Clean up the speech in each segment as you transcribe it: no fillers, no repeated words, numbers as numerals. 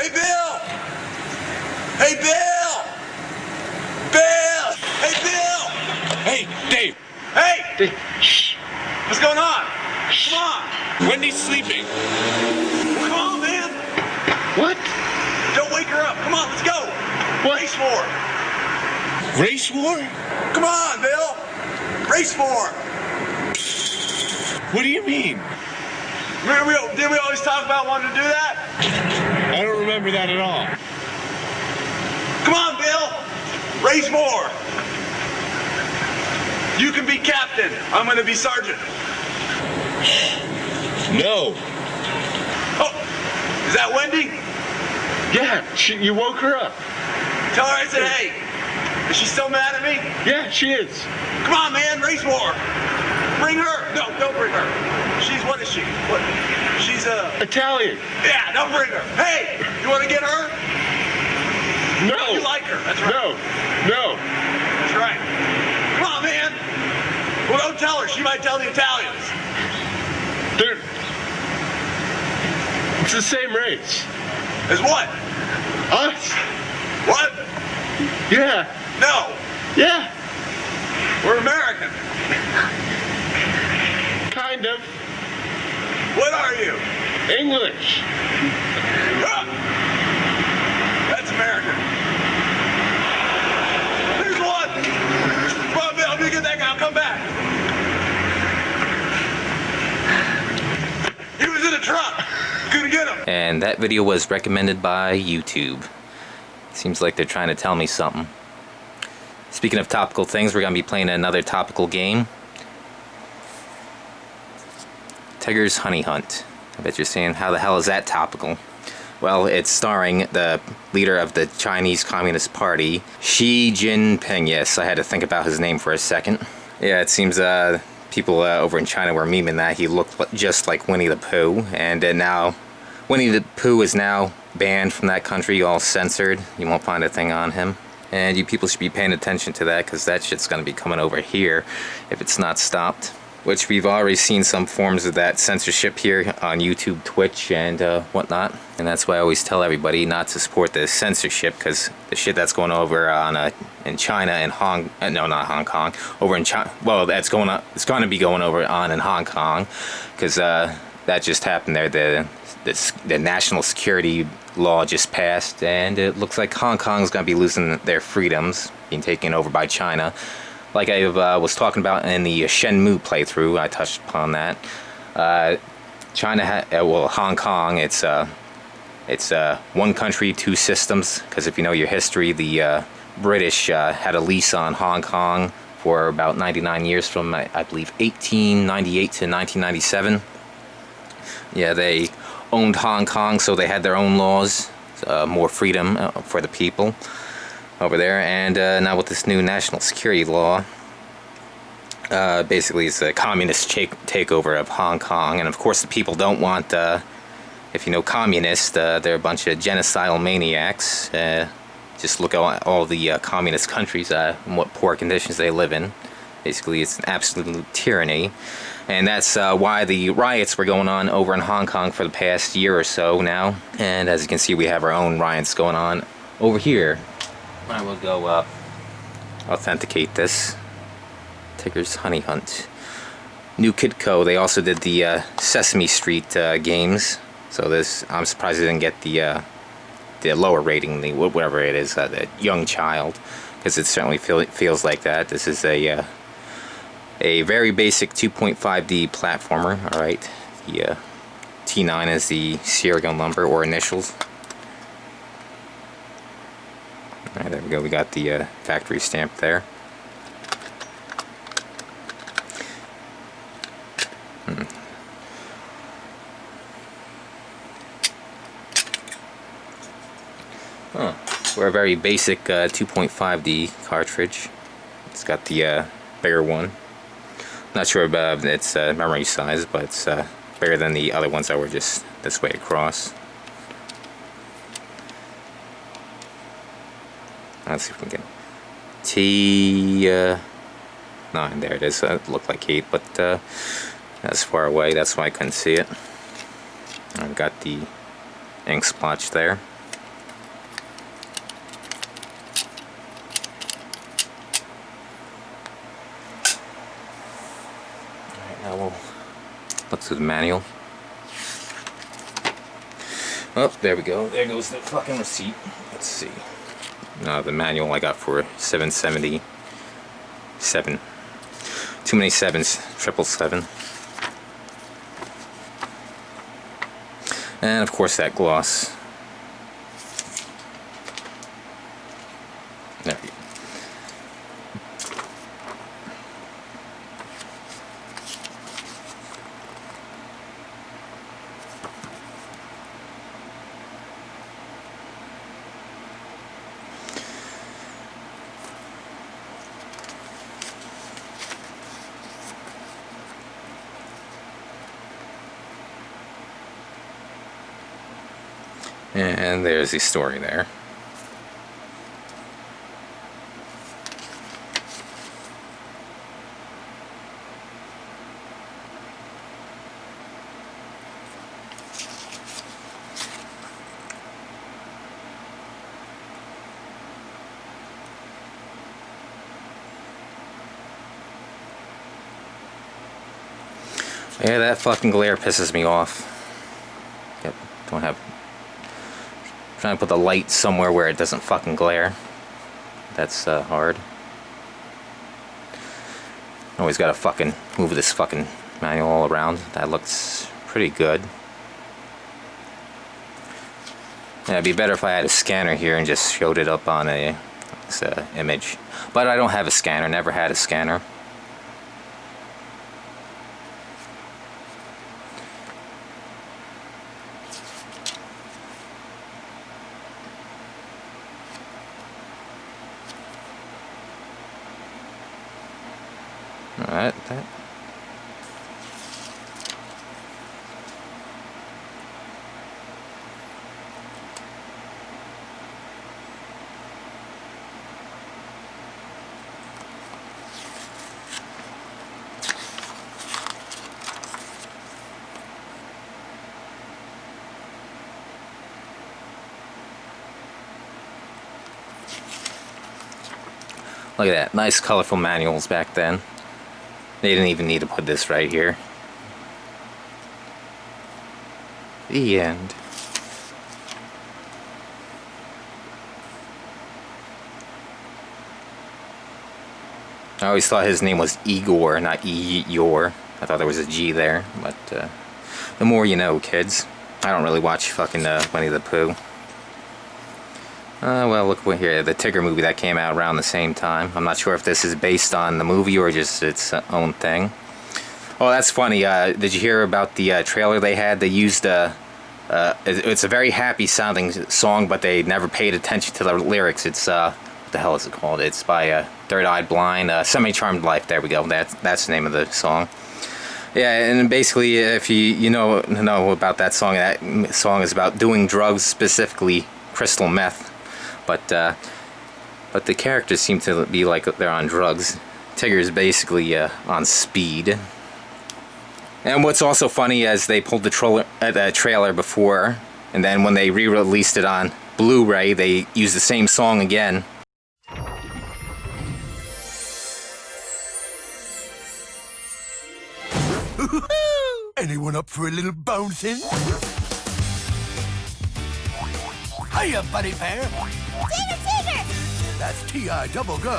Hey, Bill! Hey, Bill! Bill! Hey, Bill! Hey, Dave! Hey! Dave, shh. What's going on? Come on! Wendy's sleeping. Come on, man! What? Don't wake her up. Come on, let's go! What? Race war! Race war? Come on, Bill! Race war! What do you mean? Did we always talk about wanting to do that? I don't remember that at all. Come on, Bill! Race war! You can be captain. I'm gonna be sergeant. No. Oh, is that Wendy? Yeah, you woke her up. Tell her I said hey. Is she still mad at me? Yeah, she is. Come on, man, race war. Bring her. No, don't bring her. What is she? What? She's Italian. Yeah, don't bring her. Hey, you want to get her? No. You like her? That's right. No. That's right. Come on, man. Well, don't tell her. She might tell the Italians. It's the same race. As what? Us. What? Yeah. No. Yeah. We're American. Kind of. What are you? English. That's American. There's one. Come on, Bill. I'm gonna get that guy. I'll come back. He was in a truck. Couldn't get him. And that video was recommended by YouTube. Seems like they're trying to tell me something. Speaking of topical things, we're going to be playing another topical game. Tigger's Honey Hunt. I bet you're saying, how the hell is that topical? Well, it's starring the leader of the Chinese Communist Party, Xi Jinping. Yes, I had to think about his name for a second. Yeah, it seems people over in China were memeing that he looked just like Winnie the Pooh, and now Winnie the Pooh is now banned from that country, all censored. You won't find a thing on him. And you people should be paying attention to that, because that shit's going to be coming over here if it's not stopped. Which we've already seen some forms of that censorship here on YouTube, Twitch, and whatnot. And that's why I always tell everybody not to support the censorship, because the shit that's going over on in China and no, not Hong Kong, over in China. Well, that's going on. It's going to be going over on in Hong Kong, because that just happened there. The national security law just passed, and it looks like Hong Kong's going to be losing their freedoms, being taken over by China. Like I was talking about in the Shenmue playthrough, I touched upon that. China, well, Hong Kong, it's one country, two systems. Because if you know your history, the British had a lease on Hong Kong for about 99 years, from I believe 1898 to 1997. Yeah, they owned Hong Kong, so they had their own laws, more freedom for the people over there. And now with this new national security law, basically it's a communist takeover of Hong Kong. And of course the people don't want, if you know communists, they're a bunch of genocidal maniacs. Just look at all the communist countries and what poor conditions they live in. Basically it's an absolute tyranny. And that's why the riots were going on over in Hong Kong for the past year or so now. And as you can see, we have our own riots going on over here. I will go authenticate this. Tigger's Honey Hunt. NewKidCo, they also did the Sesame Street games. So this, I'm surprised they didn't get the lower rating, the whatever it is, the young child, because it certainly feels like that. This is a very basic 2.5D platformer. All right, the T9 is the serial number or initials. Alright, there we go. We got the factory stamp there. We're a very basic 2.5D cartridge. It's got the bigger one. Not sure about its memory size, but it's bigger than the other ones that were just this way across. Let's see if we can get T9. There it is. It looked like 8, but that's far away. That's why I couldn't see it. I've got the ink splotch there. Let's do the manual. Oh, there we go. There goes the fucking receipt. Let's see. The manual I got for $7.77. Too many sevens. 777. And of course that gloss. There we go. And there's the story there. Yeah, that fucking glare pisses me off. Yep, don't have... Trying to put the light somewhere where it doesn't fucking glare. That's hard. Always gotta fucking move this fucking manual all around. That looks pretty good. Yeah, it'd be better if I had a scanner here and just showed it up on a image. But I don't have a scanner, never had a scanner. Alright, that. Look at that, nice colorful manuals back then. They didn't even need to put this right here. The end. I always thought his name was Igor, not Eeyore. I thought there was a G there, but the more you know, kids. I don't really watch fucking Winnie the Pooh. Well, look what here, the Tigger movie that came out around the same time. I'm not sure if this is based on the movie or just its own thing. Oh, that's funny. Did you hear about the trailer they had? They used it's a very happy sounding song, but they never paid attention to the lyrics. It's what the hell is it called? It's by Third Eye Blind, Semi-Charmed Life. There we go. That's the name of the song. Yeah, and basically, if you know about that song is about doing drugs, specifically crystal meth. But the characters seem to be like they're on drugs. Tigger's basically on speed. And what's also funny is they pulled the trailer before, and then when they re-released it on Blu-ray, they used the same song again. Anyone up for a little bouncing? Hiya, buddy bear. Tigger, Tigger! That's T-I-double-G.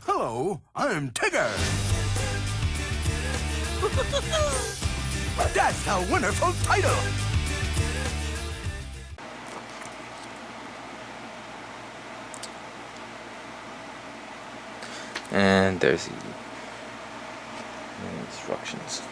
Hello, I'm Tigger. That's a wonderful title. And there's the instructions.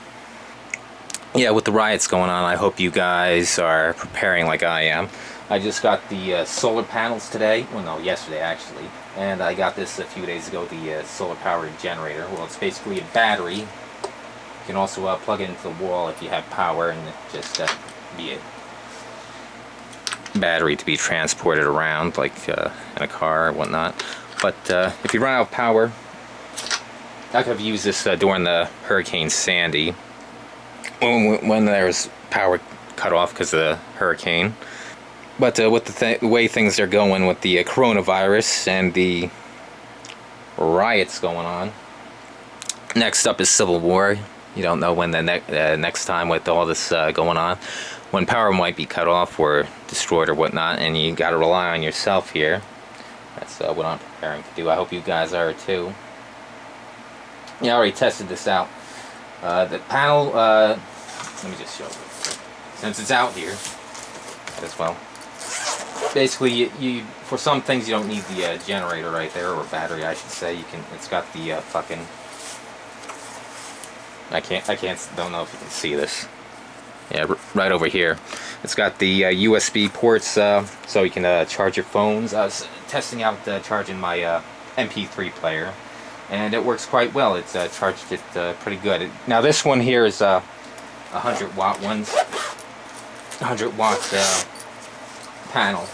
Yeah, with the riots going on, I hope you guys are preparing like I am. I just got the solar panels today. Well, no, yesterday actually. And I got this a few days ago, the solar powered generator. Well, it's basically a battery. You can also plug it into the wall if you have power, and just be a battery to be transported around, like in a car or whatnot. But if you run out of power, I could have used this during the Hurricane Sandy, when there was power cut off because of the hurricane. But with the way things are going with the coronavirus and the riots going on. Next up is Civil War. You don't know when the next time with all this going on, when power might be cut off or destroyed or whatnot, and you got to rely on yourself here. That's what I'm preparing to do. I hope you guys are too. Yeah, I already tested this out. The panel, let me just show you. Since it's out here as well. Basically, you for some things you don't need the generator right there, or battery, I should say. It's got the fucking. Don't know if you can see this. Yeah, right over here. It's got the USB ports, so you can charge your phones. I was testing out charging my MP3 player, and it works quite well. It's charged it pretty good. Now this one here is 100-watt ones. 100-watt panel.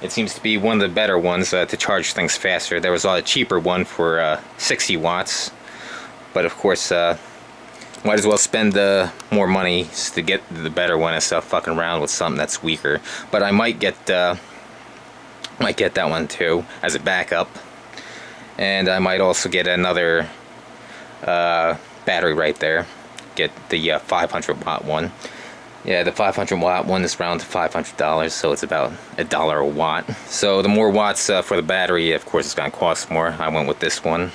It seems to be one of the better ones to charge things faster. There was a cheaper one for 60 watts, but of course. Might as well spend more money to get the better one instead of fucking around with something that's weaker. But I might get that one too as a backup, and I might also get another battery right there. Get the 500-watt one. Yeah, the 500-watt one is around $500, so it's about $1 a watt. So the more watts for the battery, of course, it's gonna cost more. I went with this one,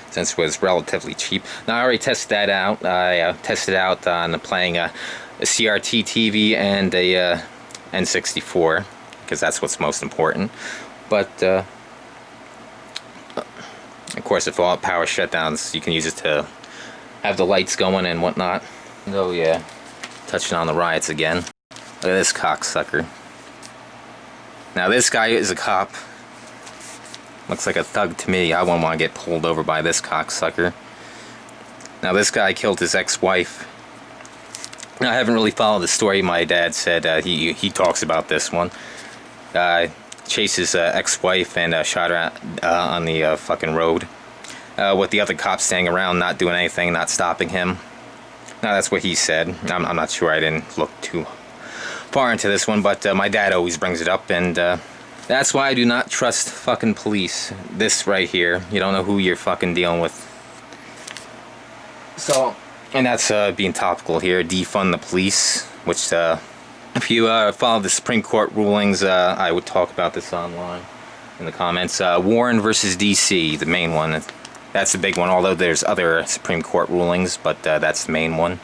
since it was relatively cheap. Now I already tested that out. I tested out on playing a CRT TV and a N64, because that's what's most important. But of course, if all power shutdowns, you can use it to have the lights going and whatnot. Oh yeah, touching on the riots again. Look at this cocksucker. Now this guy is a cop. Looks like a thug to me. I wouldn't want to get pulled over by this cocksucker. Now this guy killed his ex-wife. Now, I haven't really followed the story. My dad said he talks about this one. Chased his ex-wife and shot her on the fucking road. With the other cops staying around, not doing anything, not stopping him. Now that's what he said. I'm not sure. I didn't look too far into this one, but my dad always brings it up, and that's why I do not trust fucking police. This right here, you don't know who you're fucking dealing with. So, and that's being topical here, defund the police, which if you follow the Supreme Court rulings, I would talk about this online in the comments. Warren versus DC, the main one. That's the big one, although there's other Supreme Court rulings, but that's the main one.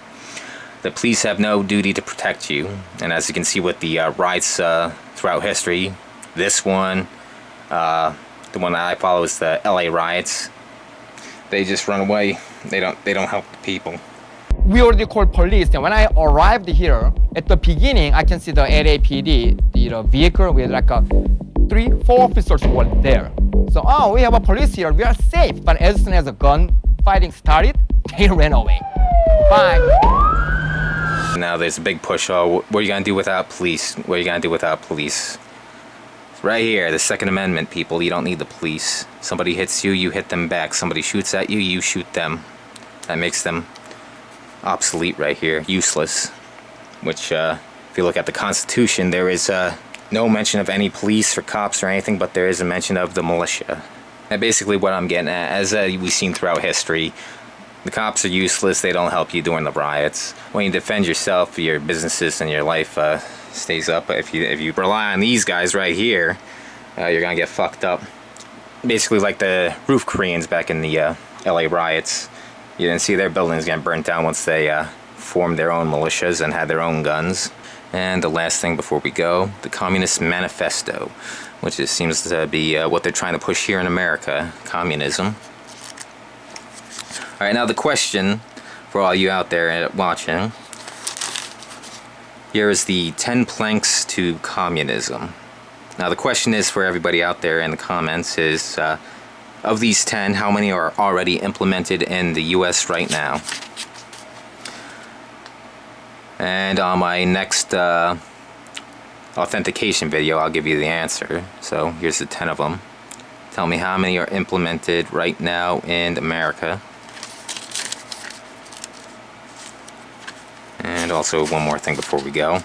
The police have no duty to protect you, and as you can see with the riots throughout history, this one, the one that I follow is the LA riots. They just run away. They don't help the people. We already called police, and when I arrived here, at the beginning, I can see the LAPD, the vehicle with like 3-4 officers were there. So, oh, we have a police here, we are safe. But as soon as the gun fighting started, they ran away. Bye. Now there's a big push. Oh, what are you gonna do without police? What are you gonna do without police? Right here, the Second Amendment, people. You don't need the police. Somebody hits you, you hit them back. Somebody shoots at you, you shoot them. That makes them obsolete right here, useless. Which, if you look at the Constitution, there is no mention of any police or cops or anything, but there is a mention of the militia. And basically what I'm getting at, as we've seen throughout history, the cops are useless. They don't help you during the riots. When you defend yourself, your businesses and your life stays up. But if you rely on these guys right here, you're gonna get fucked up. Basically like the roof Koreans back in the LA riots. You didn't see their buildings getting burnt down once they formed their own militias and had their own guns. And the last thing before we go, the Communist Manifesto, which seems to be what they're trying to push here in America, communism. Alright, now the question for all you out there watching, here is the 10 planks to communism. Now the question is for everybody out there in the comments is, of these 10, how many are already implemented in the US right now? And on my next authentication video, I'll give you the answer. So here's the 10 of them. Tell me how many are implemented right now in America. And also one more thing before we go.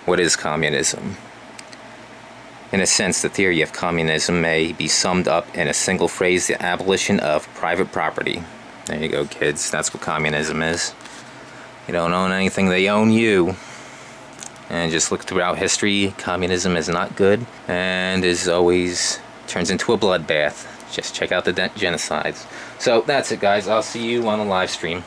What is communism? In a sense, the theory of communism may be summed up in a single phrase: the abolition of private property. There you go, kids. That's what communism is. You don't own anything, they own you. And just look throughout history, communism is not good and is always turns into a bloodbath. Just check out the genocides. So that's it, guys. I'll see you on the live stream.